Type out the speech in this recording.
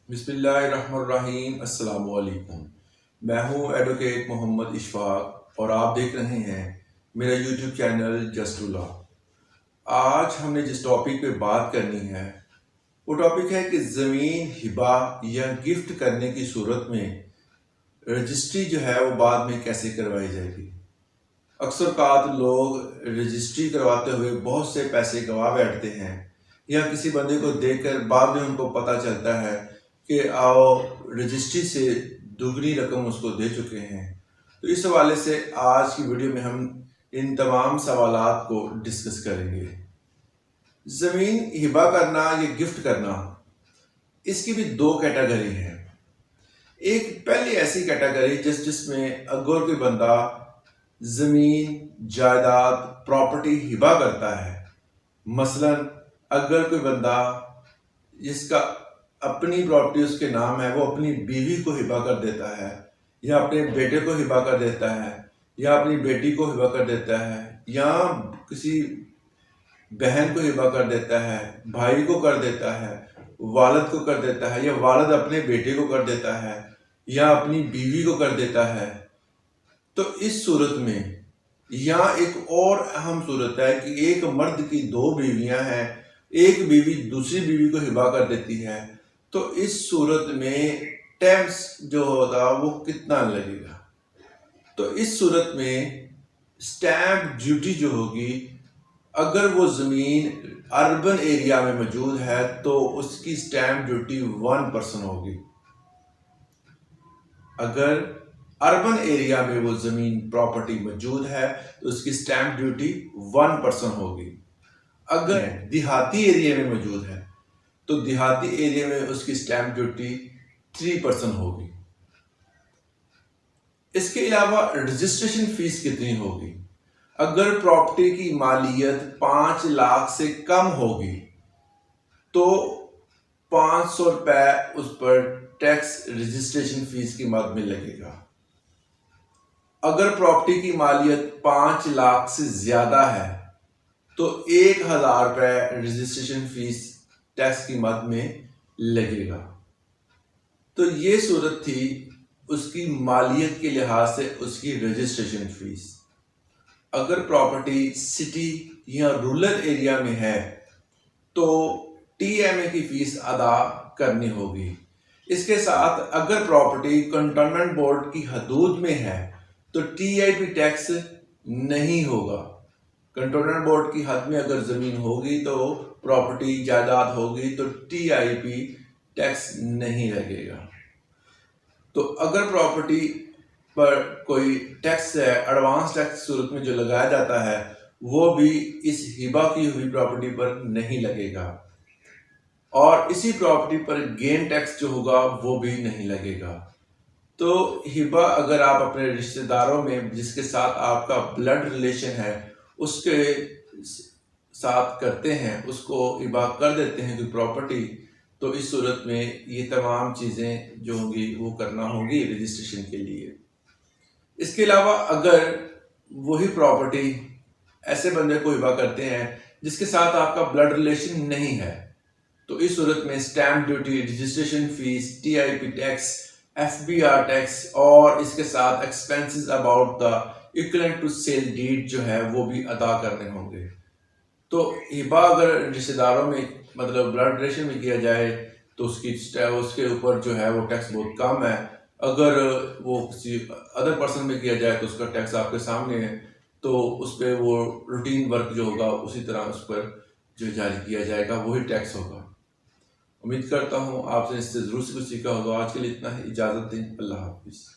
बिस्मिल्लाहिर्रहमानिर्रहीम अस्सलामु अलैकुम। मैं हूं एडवोकेट मोहम्मद इशफाक और आप देख रहे हैं मेरा यूट्यूब चैनल जस्ट लॉ। आज हमने जिस टॉपिक पे बात करनी है वो टॉपिक है कि ज़मीन हिबा या गिफ्ट करने की सूरत में रजिस्ट्री जो है वो बाद में कैसे करवाई जाएगी। अक्सर कात लोग रजिस्ट्री करवाते हुए बहुत से पैसे गंवा बैठते हैं या किसी बंदे को देखकर बाद में उनको पता चलता है कि आओ रजिस्ट्री से दुगनी रकम उसको दे चुके हैं। तो इस हवाले से आज की वीडियो में हम इन तमाम सवालात को डिस्कस करेंगे। ज़मीन हिबा करना या गिफ्ट करना, इसकी भी दो कैटेगरी हैं। एक पहली ऐसी कैटेगरी जिसमें अगर कोई बंदा ज़मीन जायदाद प्रॉपर्टी हिबा करता है, मसलन अगर कोई बंदा जिसका अपनी प्रॉपर्टी उसके नाम है वो अपनी बीवी को हिबा कर देता है या अपने बेटे को हिबा कर देता है या अपनी बेटी को हिबा कर देता है या किसी बहन को हिबा कर देता है, भाई को कर देता है, वालिद को कर देता है या वालिद अपने बेटे को कर देता है या अपनी बीवी को कर देता है, तो इस सूरत में यहाँ एक और अहम सूरत है कि एक मर्द की दो बीवियां हैं, एक बीवी दूसरी बीवी को हिबा कर देती है, तो इस सूरत में टैक्स जो होगा वो कितना लगेगा। तो इस सूरत में स्टैंप ड्यूटी जो होगी, अगर वो ज़मीन अर्बन एरिया में मौजूद है तो उसकी स्टैंप ड्यूटी 1% होगी। अगर अर्बन एरिया में वो ज़मीन प्रॉपर्टी मौजूद है तो उसकी स्टैंप ड्यूटी 1% होगी। अगर देहाती एरिया में मौजूद है तो देहाती एरिया में उसकी स्टैंप ड्यूटी 3% होगी। इसके अलावा रजिस्ट्रेशन फीस कितनी होगी? अगर प्रॉपर्टी की मालियत 5 लाख से कम होगी तो 500 रुपए उस पर टैक्स रजिस्ट्रेशन फीस की मद में लगेगा। अगर प्रॉपर्टी की मालियत 5 लाख से ज्यादा है तो 1000 रुपए रजिस्ट्रेशन फीस टैक्स की मद में लगेगा। तो ये सूरत थी उसकी मालियत के लिहाज से उसकी रजिस्ट्रेशन फीस। अगर प्रॉपर्टी सिटी या रूरल एरिया में है तो TMA की फीस अदा करनी होगी। इसके साथ अगर प्रॉपर्टी कंटोनमेंट बोर्ड की हदूद में है तो TIP टैक्स नहीं होगा। कंटोनमेंट बोर्ड की हद में अगर ज़मीन होगी तो प्रॉपर्टी जायदाद होगी तो TIP टैक्स नहीं लगेगा। तो अगर प्रॉपर्टी पर कोई टैक्स है, एडवांस टैक्स सूरत में जो लगाया जाता है, वो भी इस हिबा की हुई प्रॉपर्टी पर नहीं लगेगा और इसी प्रॉपर्टी पर गेन टैक्स जो होगा वो भी नहीं लगेगा। तो हिबा अगर आप अपने रिश्तेदारों में जिसके साथ आपका ब्लड रिलेशन है उसके साथ करते हैं, उसको हिबा कर देते हैं कोई प्रॉपर्टी, तो इस सूरत में ये तमाम चीज़ें जो होंगी वो करना होगी रजिस्ट्रेशन के लिए। इसके अलावा अगर वही प्रॉपर्टी ऐसे बंदे को हिबा करते हैं जिसके साथ आपका ब्लड रिलेशन नहीं है, तो इस सूरत में stamp duty, registration fee, TIP tax, FBR tax और इसके साथ expenses about the equivalent to sale deed जो है वो भी अदा करने होंगे। तो हिबा अगर रिश्तेदारों में मतलब ब्लड रिलेशन में किया जाए तो उसके ऊपर जो है वो टैक्स बहुत कम है। अगर वो किसी अदर पर्सन में किया जाए तो उसका टैक्स आपके सामने है, तो उस पर वो रूटीन वर्क जो होगा उसी तरह उस पर जो जारी किया जाएगा वही टैक्स होगा। उम्मीद करता हूँ आपने इससे ज़रूर से कुछ सीखा होगा। आज के लिए इतना ही, इजाज़त दें। अल्लाह हाफिज़।